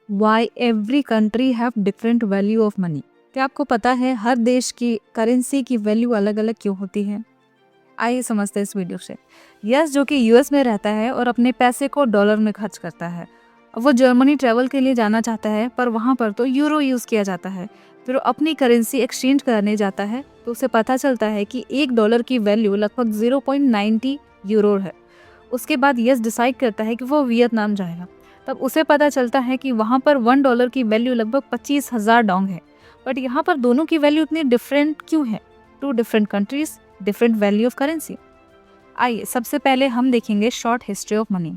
Y every country have different value of money. क्या आपको पता है हर देश की करेंसी की वैल्यू अलग अलग क्यों होती है? आइए समझते हैं इस वीडियो से। यस जो कि यूएस में रहता है और अपने पैसे को डॉलर में खर्च करता है। अब वो जर्मनी ट्रैवल के लिए जाना चाहता है पर वहाँ पर तो यूरो यूज़ किया जाता है। फिर वो अपनी करेंसी एक्सचेंज करने जाता है तो उसे पता चलता है कि $1 की वैल्यू लगभग 0.90 यूरो है। उसके बाद यस डिसाइड करता है कि वो वियतनाम जाएगा। तब उसे पता चलता है कि वहाँ पर $1 की वैल्यू लगभग 25,000 डोंग है। बट यहाँ पर दोनों की वैल्यू इतनी डिफरेंट क्यों है? Two different countries, different value of currency. आइए सबसे पहले हम देखेंगे शॉर्ट हिस्ट्री ऑफ मनी।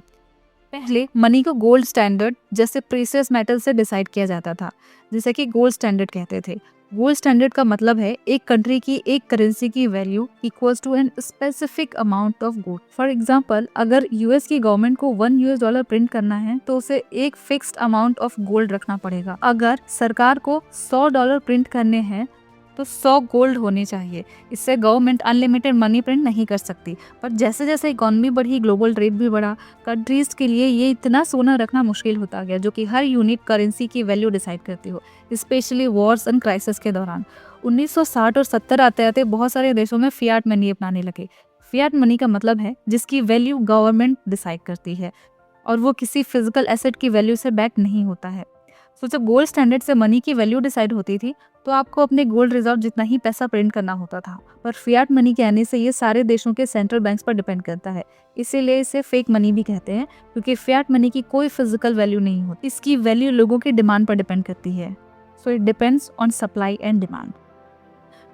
पहले मनी को गोल्ड स्टैंडर्ड जैसे प्रीशियस मेटल से डिसाइड किया जाता था, जिसे कि गोल्ड स्टैंडर्ड कहते थे। गोल्ड स्टैंडर्ड का मतलब है एक कंट्री की एक करेंसी की value equals to an specific amount of gold. For example, अगर यूएस की गवर्नमेंट को $1 प्रिंट करना है तो उसे एक फिक्स्ड अमाउंट ऑफ गोल्ड रखना पड़ेगा। अगर सरकार को $100 प्रिंट करने हैं तो 100 गोल्ड होने चाहिए। इससे गवर्नमेंट अनलिमिटेड मनी प्रिंट नहीं कर सकती। पर जैसे जैसे इकोनॉमी बढ़ी, ग्लोबल ट्रेड भी बढ़ा, कंट्रीज के लिए ये इतना सोना रखना मुश्किल होता गया जो कि हर यूनिक करेंसी की वैल्यू डिसाइड करती हो, स्पेशली वॉर्स एंड क्राइसिस के दौरान। 1960 और 70 आते आते बहुत सारे देशों में फियाट मनी अपनाने लगे। फियाट मनी का मतलब है जिसकी वैल्यू गवर्नमेंट डिसाइड करती है और वो किसी फिजिकल एसेट की वैल्यू से बैक नहीं होता है। तो जब गोल्ड स्टैंडर्ड से मनी की वैल्यू डिसाइड होती थी तो आपको अपने गोल्ड रिजर्व जितना ही पैसा प्रिंट करना होता था। पर फियाट मनी के आने से ये सारे देशों के सेंट्रल बैंक्स पर डिपेंड करता है, इसीलिए इसे फेक मनी भी कहते हैं, क्योंकि फियाट मनी की कोई फिजिकल वैल्यू नहीं होती। इसकी वैल्यू लोगों की डिमांड पर डिपेंड करती है। So it depends on supply and demand.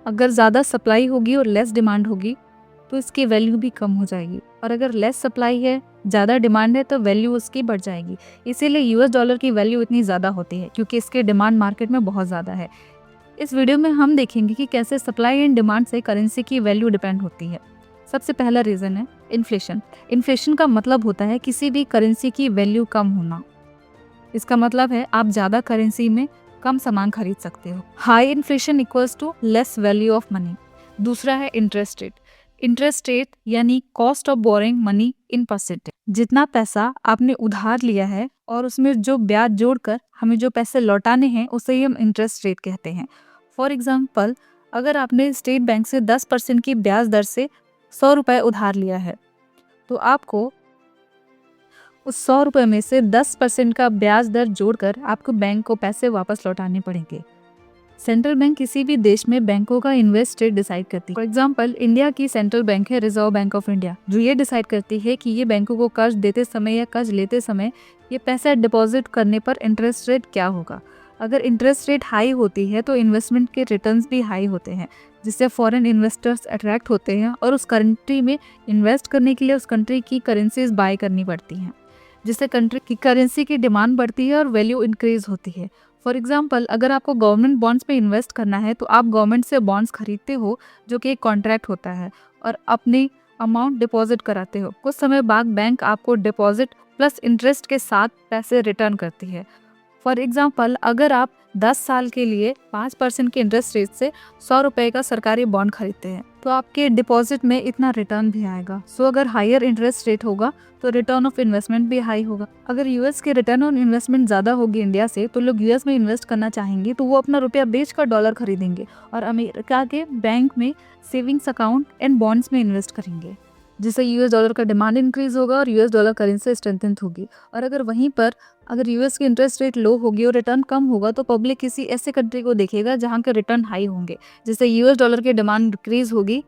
अगर ज़्यादा सप्लाई होगी और लेस डिमांड होगी तो इसकी वैल्यू भी कम हो जाएगी, और अगर लेस सप्लाई है, ज़्यादा डिमांड है तो वैल्यू उसकी बढ़ जाएगी। इसीलिए यूएस डॉलर की वैल्यू इतनी ज़्यादा होती है, क्योंकि इसकी डिमांड मार्केट में बहुत ज़्यादा है। इस वीडियो में हम देखेंगे कि कैसे सप्लाई एंड डिमांड से करेंसी की वैल्यू डिपेंड होती है। सबसे पहला रीज़न है इन्फ्लेशन। इन्फ्लेशन का मतलब होता है किसी भी करेंसी की वैल्यू कम होना। इसका मतलब है आप ज़्यादा करेंसी में कम सामान खरीद सकते हो। High inflation equals to less value of money. दूसरा है इंटरेस्ट रेट। इंटरेस्ट रेट यानी cost of borrowing money in percentage. जितना पैसा आपने उधार लिया है और उसमें जो ब्याज जोड़कर हमें जो पैसे लौटाने हैं उसे ही हम इंटरेस्ट रेट कहते हैं। फॉर एग्जाम्पल, अगर आपने स्टेट बैंक से 10% की ब्याज दर से 100 रुपये उधार लिया है तो आपको उस 100 रुपये में से 10% का ब्याज दर जोड़कर आपको बैंक को पैसे वापस लौटाने पड़ेंगे। सेंट्रल बैंक किसी भी देश में बैंकों का इन्वेस्ट रेट डिसाइड करती है। फॉर एग्जांपल, इंडिया की सेंट्रल बैंक है रिजर्व बैंक ऑफ इंडिया, जो ये डिसाइड करती है कि ये बैंकों को कर्ज देते समय या कर्ज लेते समय ये पैसा डिपॉजिट करने पर इंटरेस्ट रेट क्या होगा। अगर इंटरेस्ट रेट हाई होती है तो इन्वेस्टमेंट के रिटर्न्स भी हाई होते हैं, जिससे फॉरेन इन्वेस्टर्स अट्रैक्ट होते हैं और उस कंट्री में इन्वेस्ट करने के लिए उस कंट्री की करेंसीज बाय करनी पड़ती हैं, जिससे कंट्री की करेंसी की डिमांड बढ़ती है और वैल्यू इंक्रीज होती है। फॉर एग्जाम्पल, अगर आपको गवर्नमेंट बॉन्ड्स पे इन्वेस्ट करना है तो आप गवर्नमेंट से बॉन्ड्स खरीदते हो, जो कि एक कॉन्ट्रैक्ट होता है, और अपनी अमाउंट डिपॉजिट कराते हो। कुछ समय बाद बैंक आपको डिपॉजिट प्लस इंटरेस्ट के साथ पैसे रिटर्न करती है। फॉर एग्जाम्पल, अगर आप 10 साल के लिए 5% के इंटरेस्ट रेट से 100 रुपये का सरकारी बॉन्ड खरीदते हैं तो आपके डिपॉजिट में इतना रिटर्न भी आएगा। सो अगर हायर इंटरेस्ट रेट होगा तो रिटर्न ऑफ इन्वेस्टमेंट भी हाई होगा। अगर यूएस के रिटर्न ऑन इन्वेस्टमेंट ज़्यादा होगी इंडिया से तो लोग यूएस में इन्वेस्ट करना चाहेंगे, तो वो अपना रुपया बेचकर डॉलर खरीदेंगे और अमेरिका के बैंक में सेविंग्स अकाउंट एंड बॉन्ड्स में इन्वेस्ट करेंगे, जिससे यूएस डॉलर का डिमांड इंक्रीज होगा और यूएस डॉलर करेंसी स्ट्रेंथन होगी। और अगर वहीं पर अगर यूएस की इंटरेस्ट रेट लो होगी और रिटर्न कम होगा तो पब्लिक किसी ऐसे कंट्री को देखेगा जहां के रिटर्न हाई होंगे, जिससे यूएस डॉलर की डिमांड डिक्रीज होगी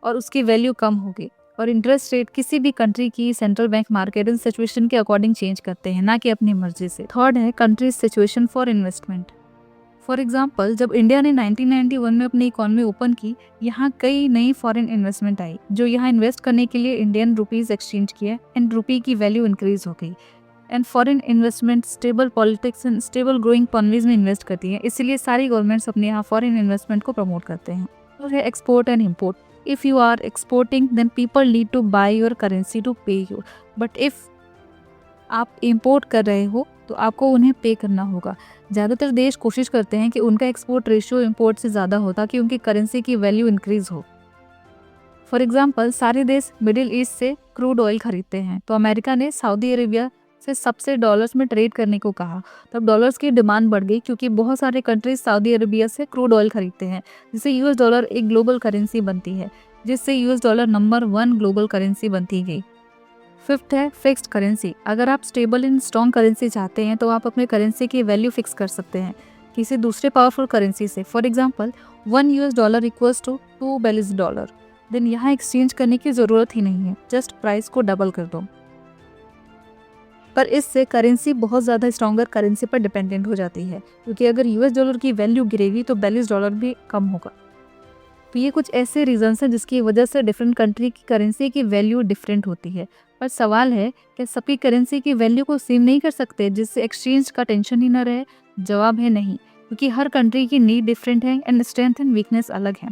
और उसकी वैल्यू कम होगी। और इंटरेस्ट रेट किसी भी कंट्री की central bank market and situation के अकॉर्डिंग चेंज करते हैं, ना कि अपनी मर्जी से। थर्ड है country situation for investment. For example, जब इंडिया ने 1991 में अपनी इकोनॉमी ओपन की, यहाँ कई नई फॉरेन इन्वेस्टमेंट आई जो यहाँ इन्वेस्ट करने के लिए इंडियन रुपीज एक्सचेंज किए एंड रुपी की वैल्यू इंक्रीज हो गई। And foreign investment stable politics and stable growing economies में इन्वेस्ट करती हैं, इसलिए सारी गवर्नमेंट्स अपने यहाँ फॉरेन इन्वेस्टमेंट को प्रमोट करते हैं। और है export and import. If you are exporting then people need to buy your currency to pay you, but if आप इम्पोर्ट कर रहे हो तो आपको उन्हें पे करना होगा। ज़्यादातर देश कोशिश करते हैं कि उनका एक्सपोर्ट रेशियो इम्पोर्ट से ज़्यादा हो ताकि उनकी करेंसी की वैल्यू इंक्रीज हो। फॉर एग्जाम्पल, सारे देश मिडिल ईस्ट से क्रूड ऑयल खरीदते हैं, तो अमेरिका ने सऊदी अरेबिया से सबसे डॉलर्स में ट्रेड करने को कहा, तब डॉलर्स की डिमांड बढ़ गई क्योंकि बहुत सारे कंट्रीज सऊदी अरेबिया से क्रूड ऑयल खरीदते हैं, जिससे यूएस डॉलर एक ग्लोबल करेंसी बनती है, जिससे US dollar number 1 global currency बनती गई। फिफ्थ है फिक्स्ड करेंसी। अगर आप स्टेबल इन स्ट्रॉन्ग करेंसी चाहते हैं तो आप अपने करेंसी की वैल्यू फिक्स कर सकते हैं किसी दूसरे पावरफुल करेंसी से। For example, 1 US dollar equals to 2 Belize dollar. Then यहाँ एक्सचेंज करने की ज़रूरत ही नहीं है, जस्ट प्राइस को डबल कर दो। पर इससे करेंसी बहुत ज़्यादा स्ट्रॉन्गर करेंसी पर डिपेंडेंट हो जाती है, क्योंकि अगर यूएस डॉलर की वैल्यू गिरेगी तो बेलिज डॉलर भी कम होगा। तो ये कुछ ऐसे रीजंस हैं जिसकी वजह से डिफरेंट कंट्री की करेंसी की वैल्यू डिफरेंट होती है। पर सवाल है कि सभी करेंसी की वैल्यू को सेम नहीं कर सकते जिससे एक्सचेंज का टेंशन ही ना रहे। जवाब है नहीं, क्योंकि हर कंट्री की नीड डिफरेंट है एंड स्ट्रेंथ एंड वीकनेस अलग है।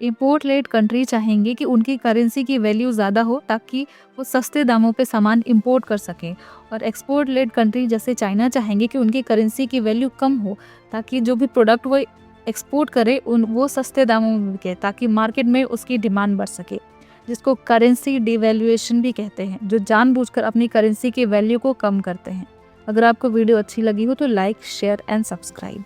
इंपोर्ट लेड कंट्री चाहेंगे कि उनकी करेंसी की वैल्यू ज़्यादा हो ताकि वो सस्ते दामों पे सामान इंपोर्ट कर सकें, और एक्सपोर्ट लेड कंट्री जैसे चाइना चाहेंगे कि उनकी करेंसी की वैल्यू कम हो ताकि जो भी प्रोडक्ट वो एक्सपोर्ट करे वो सस्ते दामों में बिके ताकि मार्केट में उसकी डिमांड बढ़ सके, जिसको करेंसी डिवैल्यूएशन भी कहते हैं, जो जानबूझकर अपनी करेंसी की वैल्यू को कम करते हैं। अगर आपको वीडियो अच्छी लगी हो तो लाइक, शेयर एंड सब्सक्राइब।